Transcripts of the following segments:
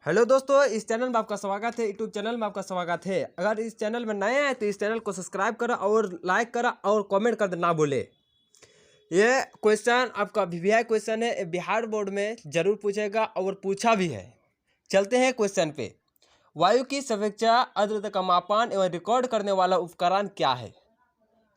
Hello दोस्तों, इस channel में आपका स्वागत है। यूट्यूब चैनल में आपका स्वागत है। अगर इस चैनल में नए हैं तो इस चैनल को सब्सक्राइब करो और लाइक करो और कमेंट कर देना भूले। ये क्वेश्चन आपका वीवीआई क्वेश्चन है, बिहार बोर्ड में जरूर पूछेगा और पूछा भी है। चलते हैं क्वेश्चन पे। वायु की सर्वेक्षण आर्द्रता का मापन एवं रिकॉर्ड करने वाला उपकरण क्या है?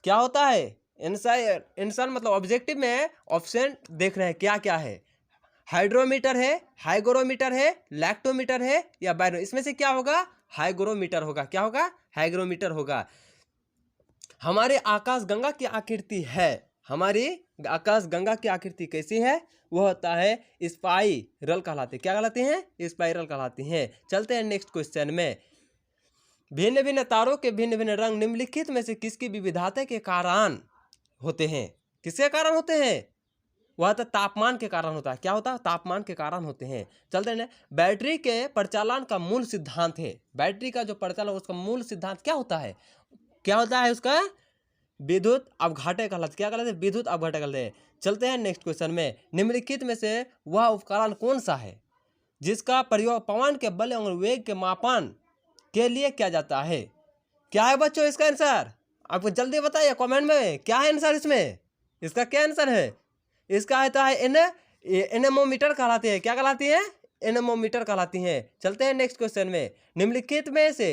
क्या होता है? आंसर मतलब ऑब्जेक्टिव में ऑप्शन देख रहे हैं क्या क्या है। हाइड्रोमीटर है, हाइग्रोमीटर है, लैक्टोमीटर है या बैरो, इसमें से क्या होगा? हाइग्रोमीटर होगा। क्या होगा? हाइग्रोमीटर होगा। हमारे आकाश गंगा की आकृति है, हमारी आकाश गंगा की आकृति कैसी है? वो होता है स्पाइरल कहलाते। क्या कहलाते हैं? स्पाइरल कहलाती हैं। चलते हैं नेक्स्ट क्वेश्चन में। भिन्न भिन्न तारों के भिन्न भिन्न रंग निम्नलिखित में से किसकी विविधता के कारण होते हैं? किसके कारण होते हैं? वह तो तापमान के कारण होता है। क्या होता है? तापमान के कारण होते हैं। चलते हैं। बैटरी के परिचालन का मूल सिद्धांत है। बैटरी का जो परिचालन उसका मूल सिद्धांत क्या होता है? क्या होता है उसका? विद्युत अपघटन कहलाता है। क्या कहलाते हैं? विद्युत अपघटन कहलाते हैं। चलते हैं नेक्स्ट क्वेश्चन में। निम्नलिखित में से वह उपकरण कौन सा है जिसका प्रयोग पवन के बल और वेग के मापन के लिए किया जाता है? क्या है बच्चों इसका आंसर? आपको जल्दी बताइए कमेंट में, क्या है आंसर इसमें? इसका क्या आंसर है? इसका आता है एनेमोमीटर कहलाती है। क्या कहलाती है? एनेमोमीटर कहलाती है। चलते हैं नेक्स्ट क्वेश्चन में। निम्नलिखित में से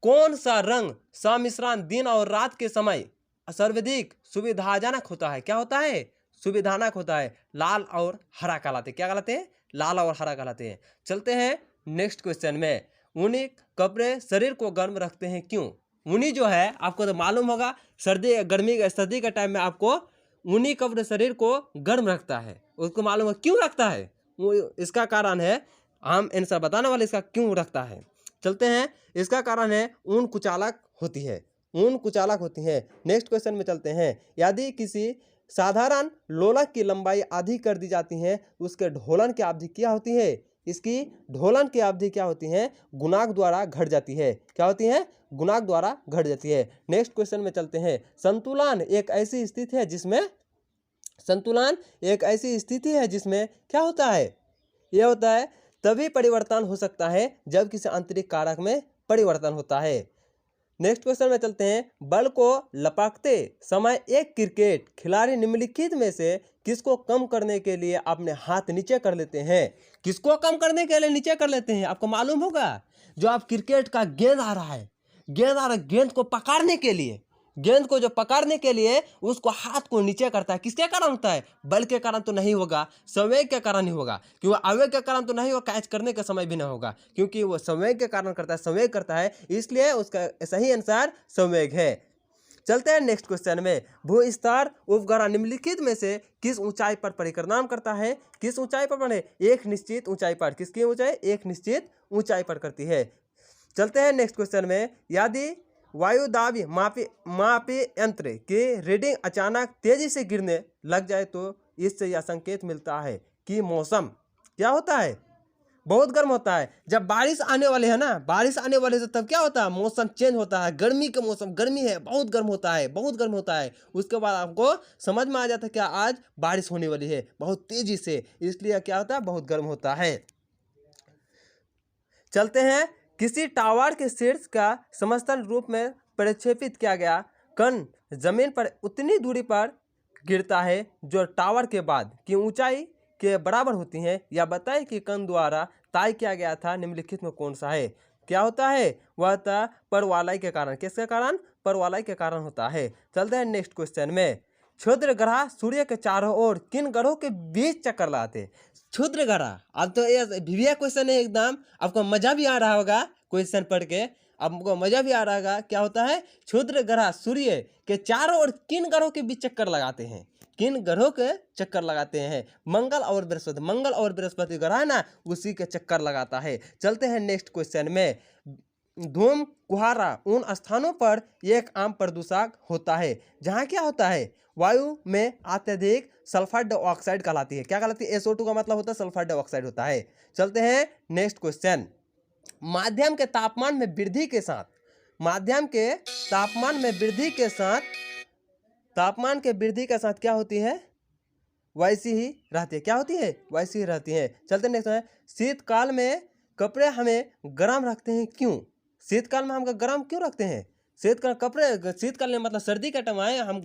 कौन सा रंग सम्मिश्रण दिन और रात के समय सर्वाधिक सुविधाजनक होता है? क्या होता है? सुविधाजनक होता है। लाल और हरा कहलाते हैं। क्या कहलाते हैं? लाल और हरा कहलाते हैं। चलते हैं नेक्स्ट क्वेश्चन में। ऊनी कपड़े शरीर को गर्म रखते हैं, क्यों? ऊनी जो है आपको तो मालूम होगा, सर्दी के टाइम में आपको ऊनी कपड़े शरीर को गर्म रखता है। उसको मालूम है क्यों रखता है? वो इसका कारण है, हम आंसर बताने वाले इसका क्यों रखता है। चलते हैं। इसका कारण है ऊन कुचालक होती है। ऊन कुचालक होती है। नेक्स्ट क्वेश्चन में चलते हैं। यदि किसी साधारण लोलक की लंबाई आधी कर दी जाती है, उसके ढोलन की अवधि क्या होती है? इसकी ढोलन की अवधि क्या होती है? गुणांक द्वारा घट जाती है। क्या होती है? गुणांक द्वारा घट जाती है। नेक्स्ट क्वेश्चन में चलते हैं। संतुलन एक ऐसी स्थिति है जिसमें क्या होता है? यह होता है तभी परिवर्तन हो सकता है जब किसी आंतरिक कारक में परिवर्तन होता है। नेक्स्ट क्वेश्चन में चलते हैं। बल को लपकते समय एक क्रिकेट खिलाड़ी निम्नलिखित में से किसको कम करने के लिए अपने हाथ नीचे कर लेते हैं? किसको कम करने के लिए नीचे कर लेते हैं? आपको मालूम होगा, जो आप क्रिकेट का गेंद आ रहा है, गेंद को पकड़ने के लिए, गेंद को जो पकड़ने के लिए उसको हाथ को नीचे करता है। किसके कारण होता है? बल के कारण तो नहीं होगा, संवेग के कारण ही होगा। क्योंकि आवेग के कारण तो नहीं होगा, कैच करने के समय भी नहीं होगा, क्योंकि वो संवेग के कारण करता है, संवेग करता है, इसलिए उसका सही आंसर संवेग है। चलते हैं नेक्स्ट क्वेश्चन में। भूस्तर उपग्रह निम्नलिखित में से किस ऊंचाई पर परिक्रमा करता है? किस ऊंचाई पर बने? एक निश्चित ऊंचाई पर। किसकी ऊंचाई? एक निश्चित ऊंचाई पर करती है। चलते हैं नेक्स्ट क्वेश्चन में। यदि वायुदाब मापी यंत्र की रीडिंग अचानक तेजी से गिरने लग जाए तो इससे यह संकेत मिलता है कि मौसम क्या होता है? बहुत गर्म होता है। जब बारिश आने वाले है ना, बारिश आने वाले से तब क्या होता है? मौसम चेंज होता है। गर्मी का मौसम, गर्मी है, बहुत गर्म होता है, बहुत गर्म होता है। उसके बाद आपको समझ में आ जाता है क्या आज बारिश होने वाली है बहुत तेजी से, इसलिए क्या होता है? बहुत गर्म होता है। चलते हैं। किसी टावर के शीर्ष का समतल रूप में प्रक्षेपित किया गया कण जमीन पर उतनी दूरी पर गिरता है जो टावर के बाद की ऊंचाई के बराबर होती है। या बताएं कि कण द्वारा तय किया गया था निम्नलिखित में कौन सा है? क्या होता है? वह था परवलय के कारण। किसके कारण? परवलय के कारण होता है। चलते हैं नेक्स्ट क्वेश्चन में। क्षुद्र ग्रह सूर्य के चारों ओर किन ग्रहों के बीच चक्कर लगाते? क्षुद्र ग्रह, अब तो ये वीवीआई क्वेश्चन है एकदम, आपको मजा भी आ रहा होगा क्वेश्चन पढ़ के, आपको मजा भी आ रहा होगा। क्या होता है? क्षुद्र ग्रह सूर्य के चारों ओर किन ग्रहों के बीच चक्कर लगाते हैं? किन ग्रहों के चक्कर लगाते हैं? मंगल और बृहस्पति। मंगल और बृहस्पति ग्रह है ना, उसी के चक्कर लगाता है। चलते हैं नेक्स्ट क्वेश्चन में। धूम कुहारा उन स्थानों पर एक आम प्रदूषक होता है जहां क्या होता है? वायु में अत्यधिक सल्फर डाइऑक्साइड कहलाती है। क्या कहलाती है? SO2 का मतलब होता है सल्फर डाइऑक्साइड होता है। चलते हैं नेक्स्ट क्वेश्चन। माध्यम के तापमान में वृद्धि के साथ, माध्यम के तापमान में वृद्धि के साथ, तापमान के वृद्धि के साथ क्या होती है? वैसी ही रहती है। क्या होती है? वैसी ही रहती है। चलते नेक्स्ट है। शीतकाल में कपड़े हमें गर्म रखते हैं क्यों? शीतकाल में हम गर्म क्यों रखते हैं? शीतकाल में मतलब सर्दी के टाइम आए हम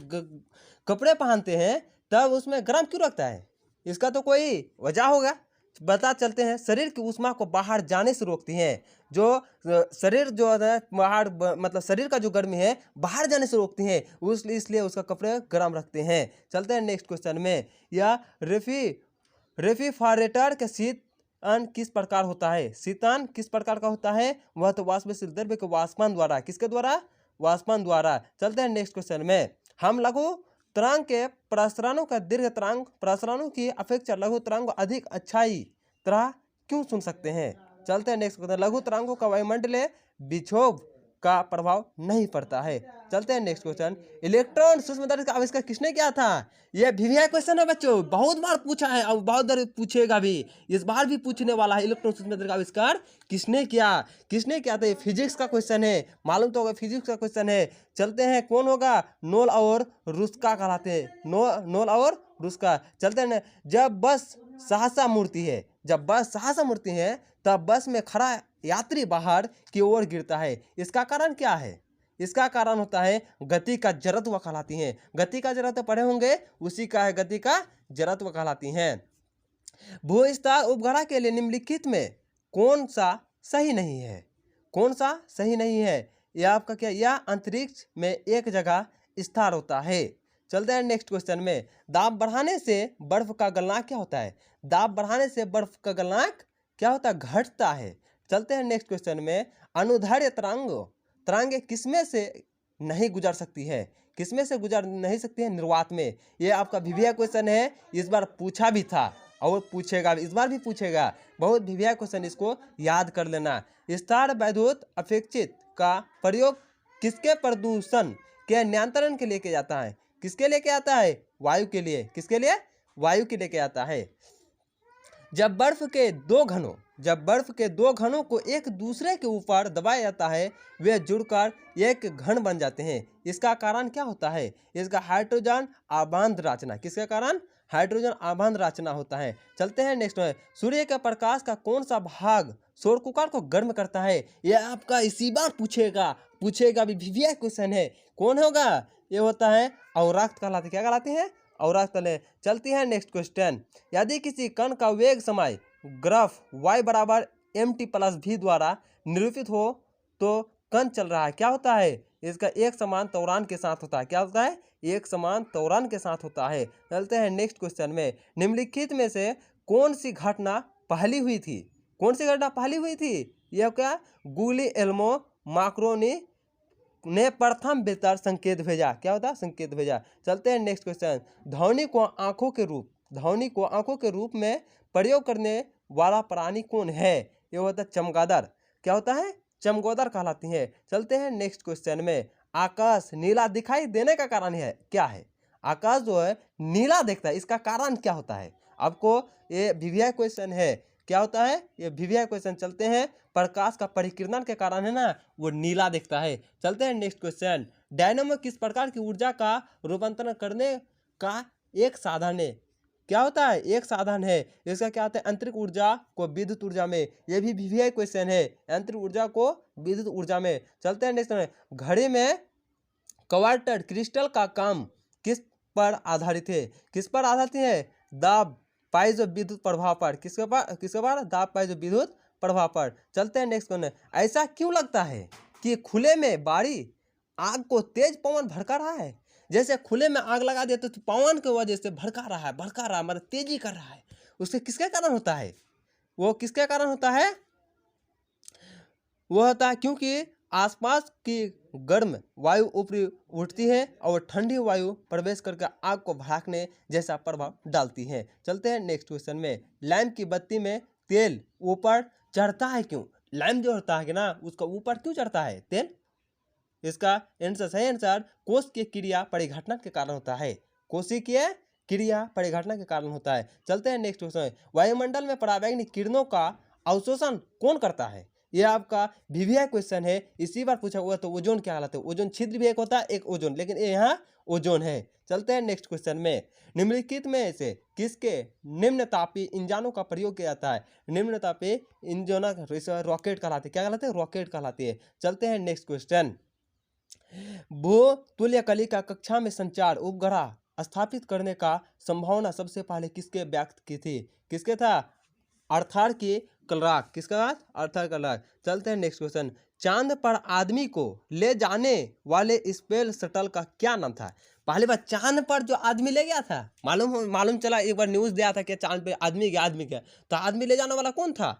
कपड़े पहनते हैं, तब उसमें गर्म क्यों रखता है? इसका तो कोई वजह होगा। बता चलते हैं, शरीर की ऊष्मा को बाहर जाने से रोकती हैं। जो शरीर जो है बाहर मतलब शरीर का जो गर्मी है बाहर जाने से रोकती हैं, इसलिए उसका कपड़े गर्म रखते हैं। चलते हैं नेक्स्ट क्वेश्चन में। या रेफ्रिजरेटर के शीतन किस प्रकार होता है? शीतन किस प्रकार का होता है? वह तो वाष्पशील द्रव्य के वाष्पन द्वारा। किसके द्वारा? वाष्पन द्वारा। चलते हैं नेक्स्ट क्वेश्चन में। हम लघु तरंग के प्रसरणों का दीर्घ तरंग प्रसरणों की अपेक्षा लघु तरंग अधिक अच्छाई तरह क्यों सुन सकते हैं? चलते हैं नेक्स्ट क्वेश्चन। लघु तरंगों का वायुमंडलीय विक्षोभ का प्रभाव नहीं पड़ता है। चलते हैं नेक्स्ट क्वेश्चन। इलेक्ट्रॉन सूक्ष्मदर्शी का आविष्कार किसने किया था? यह वीवीआई क्वेश्चन है बच्चों, बहुत बार पूछा है और बहुत बार पूछेगा भी, इस बार भी पूछने वाला है। इलेक्ट्रॉन सूक्ष्मदर्शी का आविष्कार किसने किया? किसने किया था? ये फिजिक्स का क्वेश्चन है, मालूम तो होगा, फिजिक्स का क्वेश्चन है। चलते हैं, कौन होगा? नोल और रुस्का कहलाते हैं। नोल और रुस्का। चलते हैं। जब बस सहसा मुड़ती है, जब बस सहसा मुड़ती है, तब बस में खड़ा यात्री बाहर की ओर गिरता है। इसका कारण क्या है? इसका कारण होता है गति का जड़त्व कहलाती है। गति का जड़त्व पढ़े होंगे, उसी का है गति का जड़त्व कहलाती है। भूस्तर उपग्रह के लिए निम्नलिखित में कौन सा सही नहीं है? कौन सा सही नहीं है? यह आपका क्या? यह अंतरिक्ष में एक जगह स्थिर होता है। चलते हैं नेक्स्ट क्वेश्चन में। दाब बढ़ाने से बर्फ का गलनांक क्या होता है? दाब बढ़ाने से बर्फ का गलनांक क्या होता है? घटता है। चलते हैं नेक्स्ट क्वेश्चन में। अनुदैर्ध्य तरंगे किसमें से नहीं गुजर सकती है? किसमें से गुजर नहीं सकती है? निर्वात में। ये आपका वीवीआई क्वेश्चन है, इस बार पूछा भी था और पूछेगा, इस बार भी पूछेगा। बहुत वीवीआई क्वेश्चन, इसको याद कर लेना। स्टार वैद्युत अपेक्षित का प्रयोग किसके प्रदूषण के नियंत्रण के लिए किया जाता है? किसके लिए किया जाता है? वायु के लिए। किसके लिए? वायु के लिए किया जाता है। जब बर्फ के दो घनों को एक दूसरे के ऊपर दबाया जाता है, वे जुड़कर एक घन बन जाते हैं। इसका कारण क्या होता है? इसका हाइड्रोजन आबंध रचना। किसके कारण? हाइड्रोजन आबंध रचना होता है। चलते हैं नेक्स्ट में। सूर्य के प्रकाश का कौन सा भाग सौर कुकर को गर्म करता है? यह आपका इसी बार पूछेगा भी, वीवीआई क्वेश्चन है। कौन होगा? ये होता है अवरक्त कहलाते। क्या कहलाते हैं? अवरक्त। चलती है नेक्स्ट क्वेश्चन। यदि किसी कण का वेग समय ग्राफ y बराबर mt+v द्वारा निरूपित हो तो कण चल रहा है। क्या होता है? इसका एक समान त्वरण के साथ होता है। क्या होता है? एक समान त्वरण के साथ होता है। चलते हैं नेक्स्ट क्वेश्चन में। निम्नलिखित में से कौन सी घटना पहली हुई थी? कौन सी घटना पहली हुई थी? यह क्या? गुलिएल्मो मार्कोनी ने प्रथम बेहतर संकेत भेजा। क्या होता है? संकेत भेजा। चलते हैं नेक्स्ट क्वेश्चन। ध्वनि को आंखों के रूप में प्रयोग करने वाला प्राणी कौन है? ये होता है चमगादड़। क्या होता है? चमगादड़ कहलाती है। चलते हैं नेक्स्ट क्वेश्चन में। आकाश नीला दिखाई देने का कारण है क्या है? आकाश जो है नीला दिखता है, इसका कारण क्या होता है? आपको ये वीवीआई क्वेश्चन है। क्या होता है? ये वीवीआई क्वेश्चन। चलते हैं। प्रकाश का परिकिरण के कारण है ना, वो नीला दिखता है। चलते हैं नेक्स्ट क्वेश्चन। डायनामो किस प्रकार की ऊर्जा का रूपांतरण करने का एक साधन है? क्या होता है? एक साधन है। इसका क्या होता है? आंतरिक ऊर्जा को विद्युत ऊर्जा में। यह भी वीवीआई क्वेश्चन है, आंतरिक ऊर्जा को विद्युत ऊर्जा में। चलते हैं नेक्स्ट में। घड़ी में क्वार्टर क्रिस्टल का काम किस पर आधारित है? किस पर आधारित है? दाब पाइजो विद्युत प्रभाव पर। किसके पर? दाब पाइजो विद्युत प्रभाव पर। चलते हैं नेक्स्ट क्वेश्चन। ऐसा क्यों लगता है कि खुले में बाड़ी आग को तेज पवन भड़का रहा है? जैसे खुले में आग लगा देते तो पवन की वजह से भड़का रहा है, मतलब तेजी कर रहा है। उसके किसके कारण होता है? वो किसके कारण होता है? वो होता है क्योंकि आसपास की गर्म वायु ऊपरी उठती है और ठंडी वायु प्रवेश करके आग को भड़कने जैसा प्रभाव डालती है। चलते हैं नेक्स्ट क्वेश्चन में। लैंप की बत्ती में तेल ऊपर चढ़ता है क्यों? लैंप जो होता है ना, उसका ऊपर क्यों चढ़ता है तेल? इसका आंसर, सही आंसर, कोशिकीय क्रिया परिघटना के कारण होता है। कोशिकीय क्रिया परिघटना के कारण होता है। चलते हैं नेक्स्ट क्वेश्चन। वायुमंडल में पराबैंगनी किरणों का अवशोषण कौन करता है? ये आपका वीवीआई क्वेश्चन है, इसी बार पूछा हुआ। तो ओजोन क्या कहलाता है? ओजोन छिद्र भी एक होता है, एक ओजोन, लेकिन ये यहाँ ओजोन है। चलते हैं नेक्स्ट क्वेश्चन में। निम्नलिखित में से किसके निम्न तापीय इंजनों का प्रयोग किया जाता है? निम्न तापीय इंजनों रॉकेट कहलाते हैं। क्या कहलाते हैं? रॉकेट कहलाती है। चलते हैं नेक्स्ट क्वेश्चन। भू तुल्यकलिका कक्षा में संचार उपग्रह स्थापित करने का संभावना सबसे पहले किसके व्यक्त की थी? किसके था? आर्थर की क्लार्क। किसका? Arthur Clarke. चलते हैं नेक्स्ट क्वेश्चन। चांद पर आदमी को ले जाने वाले स्पेस शटल का क्या नाम था? पहली बार चांद पर जो आदमी ले गया था, मालूम चला, एक बार न्यूज दिया था कि चांद पे आदमी गया। तो आदमी ले जाने वाला कौन था?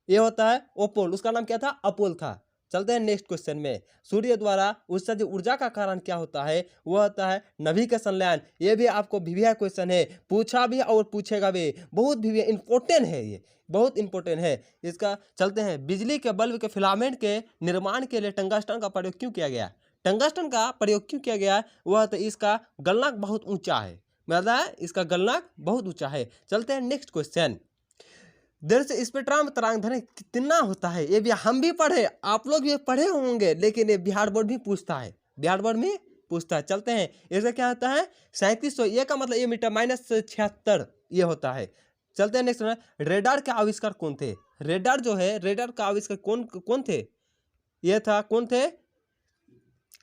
ये होता है अपोलो। उसका नाम क्या था? अपोलो था। चलते हैं नेक्स्ट क्वेश्चन में। सूर्य द्वारा उत्सर्जित ऊर्जा का कारण क्या होता है? वह होता है नभी का संलयन। ये भी आपको वीवीआई क्वेश्चन है, पूछा भी और पूछेगा भी। बहुत वीवीआई इंपॉर्टेंट है, ये बहुत इंपॉर्टेंट है इसका। चलते हैं। बिजली के बल्ब के फिलामेंट के निर्माण के लिए टंगस्टन का प्रयोग क्यों किया गया? टंगस्टन का प्रयोग क्यों किया गया? वह तो इसका गलनांक बहुत ऊंचा है, मतलब इसका गलनांक बहुत ऊंचा है। चलते हैं नेक्स्ट क्वेश्चन। देर से स्पेक्ट्रम तरंग कितना होता है? ये भी हम भी पढ़े, आप लोग भी पढ़े होंगे, लेकिन ये बिहार बोर्ड भी पूछता है, बिहार बोर्ड में पूछता है। चलते हैं। इसका क्या होता है? 3700। ये का मतलब ये मीटर -76 ये होता है। चलते हैं नेक्स्ट। रेडार के आविष्कार कौन थे? रेडार जो है, रेडार का आविष्कार कौन थे? ये था, कौन थे?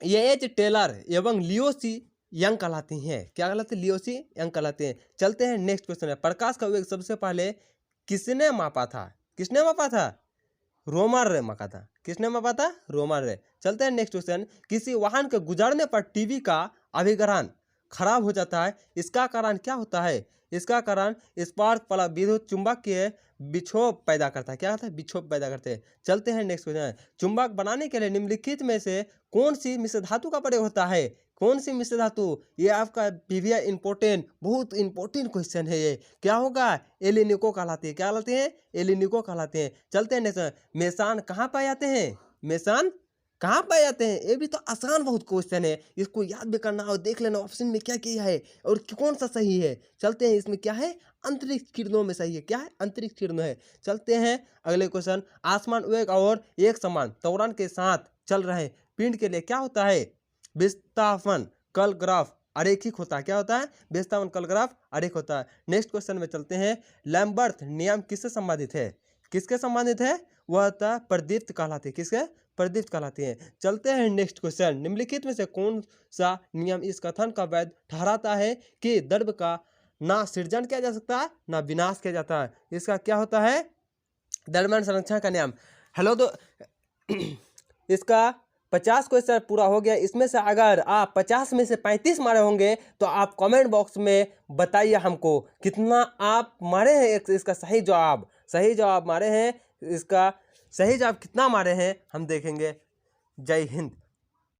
ये एच टेलर एवं लियो सी यंग कहलाते हैं। क्या कहलाते हैं? लियो सी यंग कहलाते हैं। चलते हैं नेक्स्ट क्वेश्चन है। प्रकाश का वेग सबसे पहले किसने मापा था? किसने मापा था? रोमन रे मापा था। किसने मापा था? रोमन रे। चलते हैं नेक्स्ट क्वेश्चन। किसी वाहन के गुजरने पर टीवी का अभिग्रहण खराब हो जाता है, इसका कारण क्या होता है? इसका कारण स्पार्क प्लग विद्युत चुंबकीय विक्षोभ पैदा करता है। क्या होता है? विक्षोभ पैदा करते हैं। चलते हैं नेक्स्ट क्वेश्चन। चुंबक बनाने के लिए निम्नलिखित में से कौन सी मिश्र धातु का प्रयोग होता है? कौन सी मिश्र धातु? ये आपका वीवीआई इंपॉर्टेंट, बहुत इंपॉर्टेंट क्वेश्चन है ये। क्या होगा? एलिनिको कहलाते हैं। क्या कहलाते हैं? एलिनिको कहलाते हैं। चलते हैं नेक्स्ट। मेसान कहाँ पाए जाते हैं? मेसान कहाँ पाए जाते हैं? ये भी तो आसान बहुत क्वेश्चन है, इसको याद भी करना और देख लेना ऑप्शन में क्या किया है और कौन सा सही है। चलते हैं। इसमें क्या है? अंतरिक्ष किरणों में सही है। क्या है? अंतरिक्ष किरणों है। चलते हैं अगले क्वेश्चन। आसमान वेग और एक समान त्वरण के साथ चल रहे पिंड के लिए क्या होता है? विस्थापन कल ग्राफ अरेखिक होता है। क्या होता है? विस्थापन कल ग्राफ अरेखिक होता है। नेक्स्ट क्वेश्चन में चलते हैं। लैम्बर्ट नियम किससे संबंधित है? किसके संबंधित है? वह होता है प्रदीप्त कहलाते हैं। किसके? प्रदीप्त कहलाते हैं। चलते हैं नेक्स्ट क्वेश्चन। निम्नलिखित में से कौन सा नियम इस कथन का वैध ठहराता है कि द्रव्य का ना सृजन किया जा सकता है ना विनाश किया जाता है? इसका क्या होता है? द्रव्यमान संरक्षण का नियम। हेलो तो इसका 50 क्वेश्चन पूरा हो गया। इसमें से अगर आप 50 में से 35 मारे होंगे तो आप कमेंट बॉक्स में बताइए हमको कितना आप मारे हैं इसका सही जवाब मारे हैं। इसका सही जवाब कितना मारे हैं हम देखेंगे। जय हिंद।